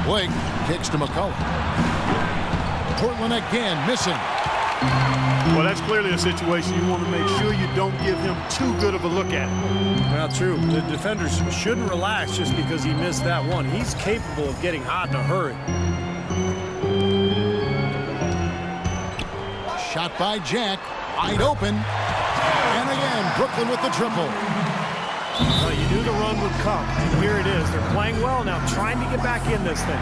Blake kicks to McCullough. Portland again missing. Well, that's clearly a situation you want to make sure you don't give him too good of a look at. Well, true. The defenders shouldn't relax just because he missed that one. He's capable of getting hot in a hurry. Shot by Jack. Wide open. And again, Brooklyn with the triple. Well, you knew the run would come, and here it is. They're playing well now, trying to get back in this thing.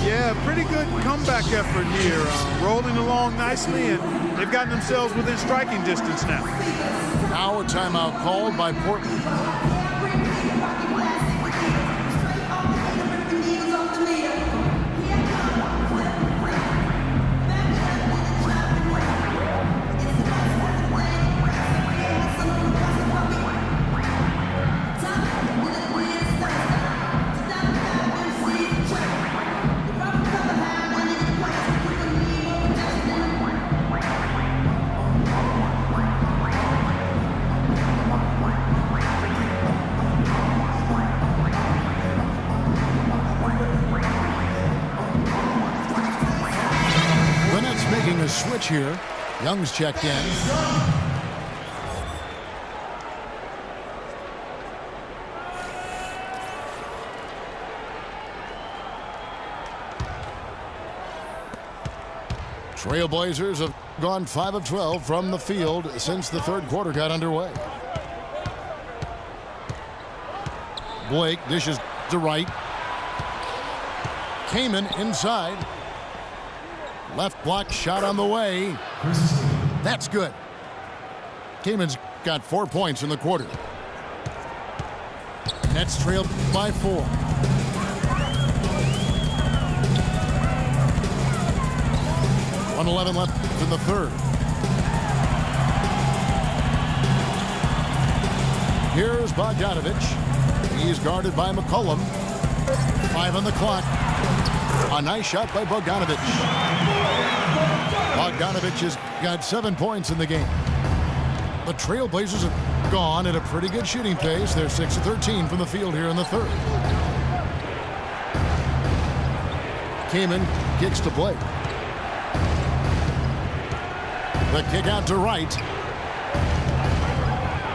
Yeah, pretty good comeback effort here. Rolling along nicely, and they've gotten themselves within striking distance now. Now a timeout called by Portland. Making a switch here. Young's checked in. Trailblazers have gone 5 of 12 from the field since the third quarter got underway. Blake dishes to right. Kaman inside. Left block shot on the way. That's good. Kaman's got 4 points in the quarter. Nets trailed by 4. .111 left in the third. Here's Bogdanovich. He's guarded by McCollum. 5 on the clock. A nice shot by Bogdanovich. Bogdanovich has got 7 points in the game. The Trailblazers have gone at a pretty good shooting pace. They're 6 of 13 from the field here in the third. Kaman kicks to Blake. The kick out to right.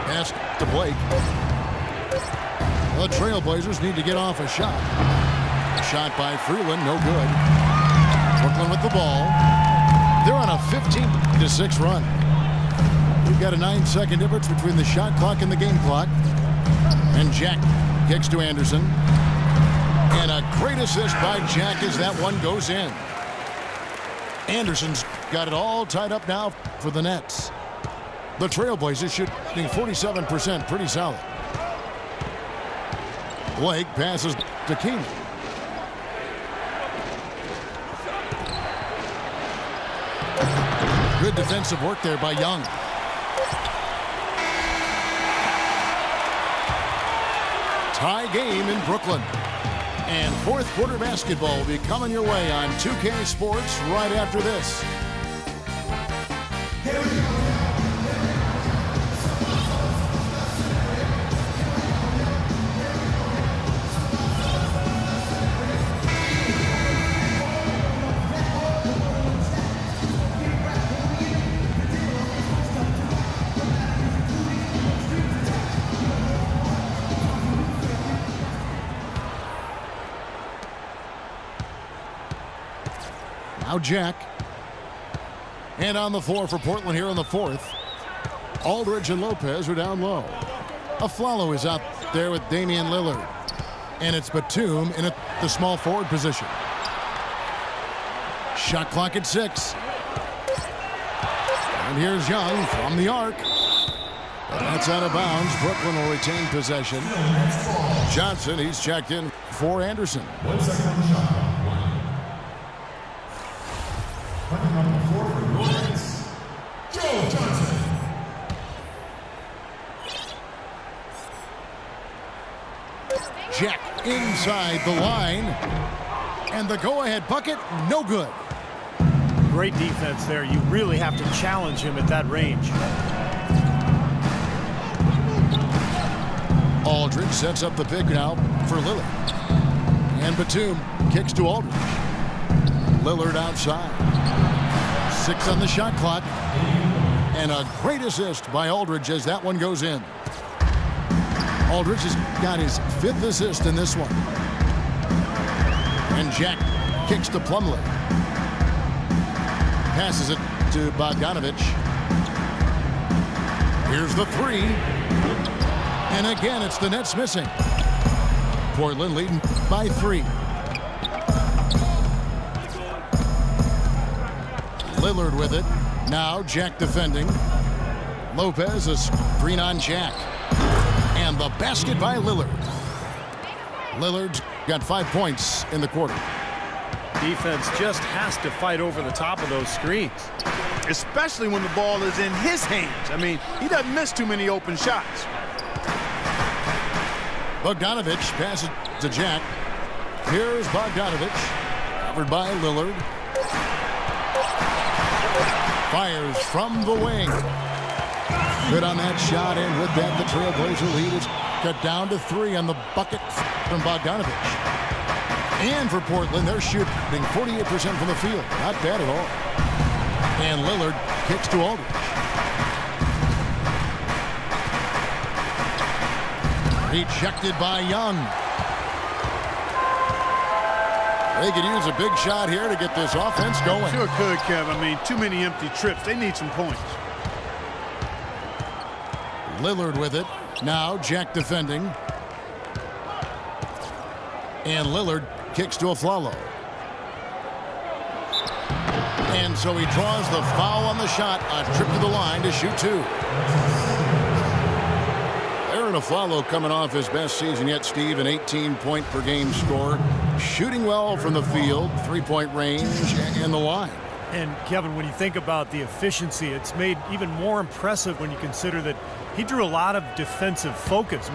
Pass to Blake. The Trailblazers need to get off a shot. Shot by Freeland, no good. Brooklyn with the ball. They're on a 15-6 run. We've got a 9-second difference between the shot clock and the game clock. And Jack kicks to Anderson. And a great assist by Jack as that one goes in. Anderson's got it all tied up now for the Nets. The Trailblazers shooting 47%, pretty solid. Blake passes to Keenan. Good defensive work there by Young. Tie game in Brooklyn. And fourth quarter basketball will be coming your way on 2K Sports right after this. Now Jack. And on the floor for Portland here in the fourth. Aldridge and Lopez are down low. Aflalo is out there with Damian Lillard. And it's Batum in the small forward position. Shot clock at 6. And here's Young from the arc. And that's out of bounds. Brooklyn will retain possession. Johnson, he's checked in for Anderson. 1 second on the shot. On the floor for your Nets, Joe Johnson. Jack inside the line. And the go-ahead bucket, no good. Great defense there. You really have to challenge him at that range. Aldridge sets up the pick now for Lillard. And Batum kicks to Aldridge. Lillard outside. 6 on the shot clock. And a great assist by Aldridge as that one goes in. Aldridge has got his 5th assist in this one. And Jack kicks to Plumlee. Passes it to Bogdanovich. Here's the 3. And again, it's the Nets missing. Portland leading by 3. Lillard with it. Now Jack defending. Lopez, a screen on Jack. And the basket by Lillard. Lillard's got 5 points in the quarter. Defense just has to fight over the top of those screens. Especially when the ball is in his hands. I mean, he doesn't miss too many open shots. Bogdanovich passes to Jack. Here's Bogdanovich. Covered by Lillard. Fires from the wing. Good on that shot, and with that, the Trailblazer lead is cut down to 3 on the bucket from Bogdanovich. And for Portland, they're shooting 48% from the field. Not bad at all. And Lillard kicks to Aldridge. Rejected by Young. They could use a big shot here to get this offense going. Sure could, Kev. I mean, too many empty trips. They need some points. Lillard with it. Now Jack defending. And Lillard kicks to Aflalo. And so he draws the foul on the shot. A trip to the line to shoot 2. Aaron Aflalo coming off his best season yet, Steve, an 18-point-per-game score. Shooting well from the field, 3-point range, and the line. And, Kevin, when you think about the efficiency, it's made even more impressive when you consider that he drew a lot of defensive focus.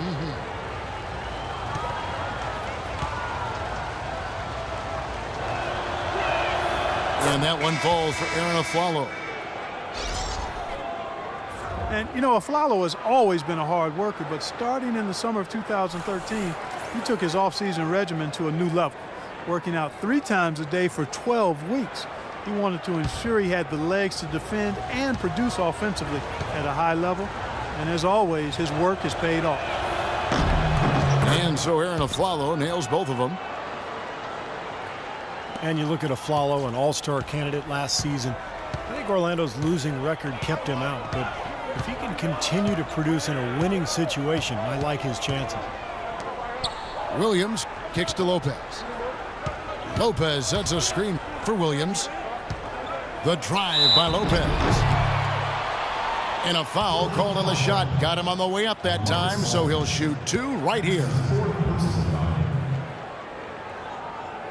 And that one falls for Aaron Aflalo. And, you know, Aflalo has always been a hard worker, but starting in the summer of 2013, he took his offseason regimen to a new level, working out 3 times a day for 12 weeks. He wanted to ensure he had the legs to defend and produce offensively at a high level. And as always, his work has paid off. And so Aaron Aflalo nails both of them. And you look at Aflalo, an all-star candidate last season. I think Orlando's losing record kept him out, but if he can continue to produce in a winning situation, I like his chances. Williams kicks to Lopez. Lopez sets a screen for Williams. The drive by Lopez. And a foul called on the shot. Got him on the way up that time, so he'll shoot 2 right here.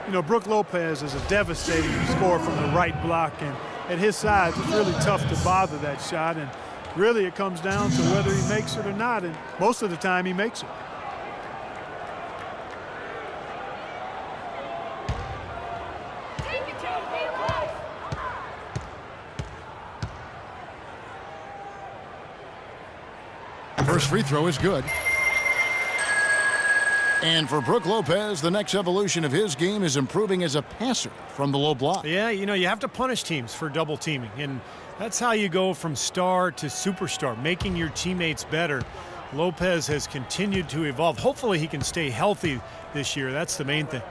You know, Brook Lopez is a devastating scorer from the right block, and at his size, it's really tough to bother that shot, and really it comes down to whether he makes it or not, and most of the time he makes it. First free throw is good. And for Brook Lopez, the next evolution of his game is improving as a passer from the low block. Yeah, you know, you have to punish teams for double teaming, and that's how you go from star to superstar, making your teammates better. Lopez has continued to evolve. Hopefully he can stay healthy this year. That's the main thing.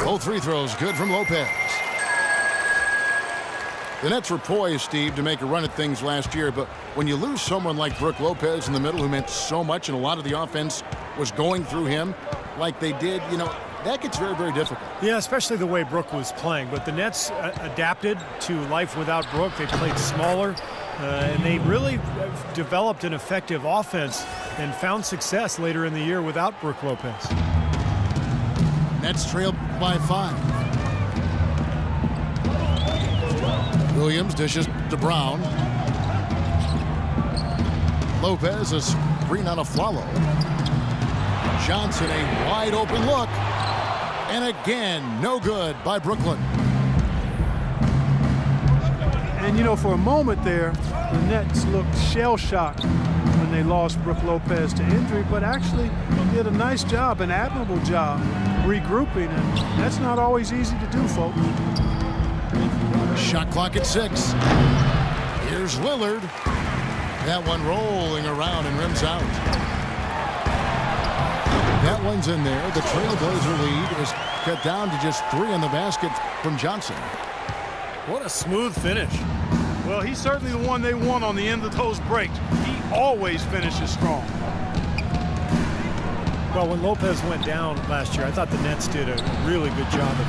Both free throws good from Lopez. The Nets were poised, Steve, to make a run at things last year, but when you lose someone like Brook Lopez in the middle who meant so much and a lot of the offense was going through him like they did, you know, that gets very, very difficult. Yeah, especially the way Brook was playing. But the Nets adapted to life without Brook. They played smaller, and they really developed an effective offense and found success later in the year without Brook Lopez. Nets trailed by 5. Williams dishes to Brown. Lopez is screen on Aflalo. Johnson, a wide open look. And again, no good by Brooklyn. And, you know, for a moment there, the Nets looked shell-shocked when they lost Brook Lopez to injury, but actually did a nice job, an admirable job, regrouping, and that's not always easy to do, folks. Shot clock at 6. Here's Lillard. That one rolling around and rims out. That one's in there. The Trailblazer lead is cut down to just 3 in the basket from Johnson. What a smooth finish. Well, he's certainly the one they want on the end of those breaks. He always finishes strong. Well, when Lopez went down last year, I thought the Nets did a really good job of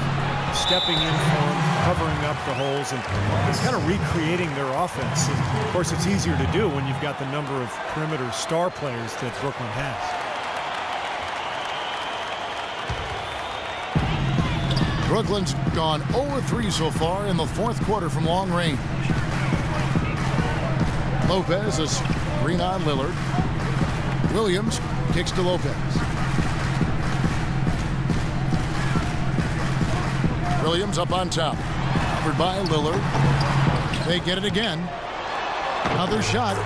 stepping in for him, covering up the holes, and it's kind of recreating their offense. And of course, it's easier to do when you've got the number of perimeter star players that Brooklyn has. Brooklyn's gone 0-3 so far in the 4th quarter from long range. Lopez is screen on Lillard. Williams kicks to Lopez. Williams up on top. Covered by Lillard. They get it again. Another shot.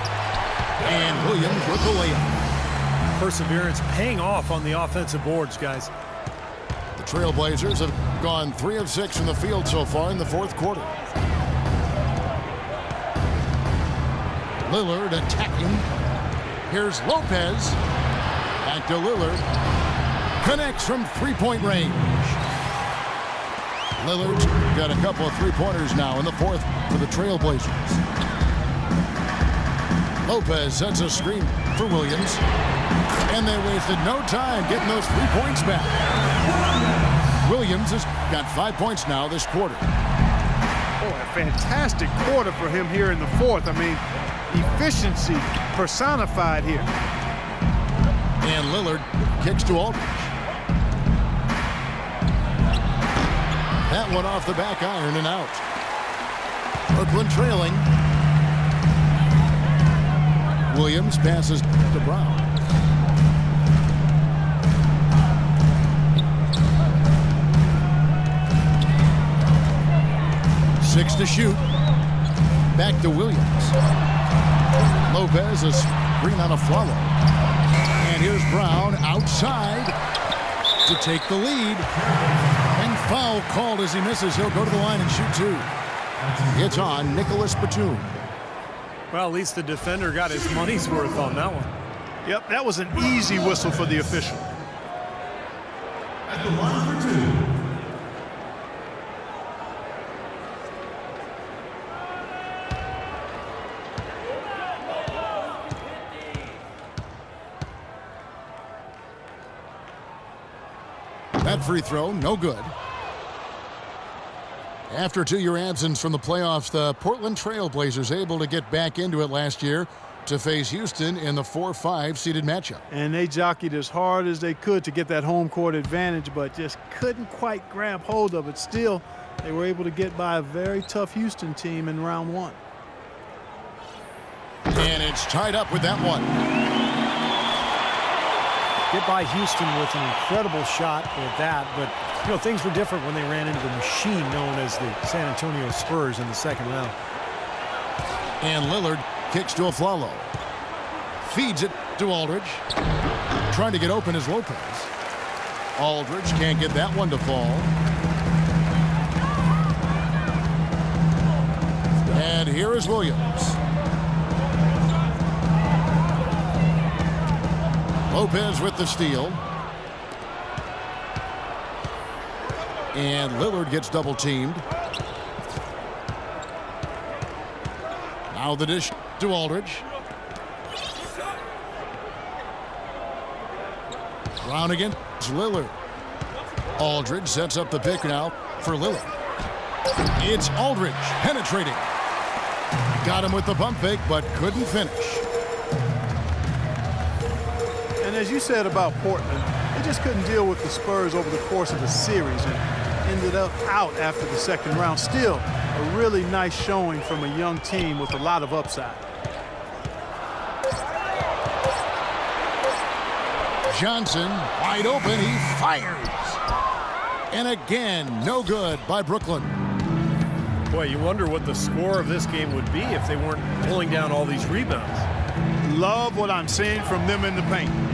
And Williams with the layup. Perseverance paying off on the offensive boards, guys. The Trailblazers have gone 3 of 6 from the field so far in the 4th quarter. Lillard attacking. Here's Lopez. Back to Lillard. Connects from 3-point range. Lillard's got a couple of 3-pointers now in the 4th for the Trailblazers. Lopez sets a screen for Williams. And they wasted no time getting those 3 points back. Williams has got 5 points now this quarter. Oh, a fantastic quarter for him here in the 4th. I mean, efficiency personified here. And Lillard kicks to Aldridge. That one off the back iron and out. Brooklyn trailing. Williams passes to Brown. Six to shoot. Back to Williams. Lopez is screen on a follow. And here's Brown outside to take the lead. And foul called as he misses. He'll go to the line and shoot 2. It's on Nicholas Batum. Well, at least the defender got his money's worth on that one. Yep, that was an easy whistle for the official. At the line for 2. That free throw, no good. After a 2-year absence from the playoffs, the Portland Trailblazers able to get back into it last year to face Houston in the 4-5 seeded matchup. And they jockeyed as hard as they could to get that home court advantage, but just couldn't quite grab hold of it. Still, they were able to get by a very tough Houston team in round 1. And it's tied up with that one. Get by Houston with an incredible shot at that, but you know, things were different when they ran into the machine known as the San Antonio Spurs in the 2nd round. And Lillard kicks to Aflalo. Feeds it to Aldridge. Trying to get open is Lopez. Aldridge can't get that one to fall. And here is Williams. Lopez with the steal. And Lillard gets double teamed. Now the dish to Aldridge. Brown against Lillard. Aldridge sets up the pick now for Lillard. It's Aldridge penetrating. Got him with the pump fake, but couldn't finish. And as you said about Portland, they just couldn't deal with the Spurs over the course of the series and ended up out after the 2nd round. Still, a really nice showing from a young team with a lot of upside. Johnson wide open. He fires. And again, no good by Brooklyn. Boy, you wonder what the score of this game would be if they weren't pulling down all these rebounds. Love what I'm seeing from them in the paint.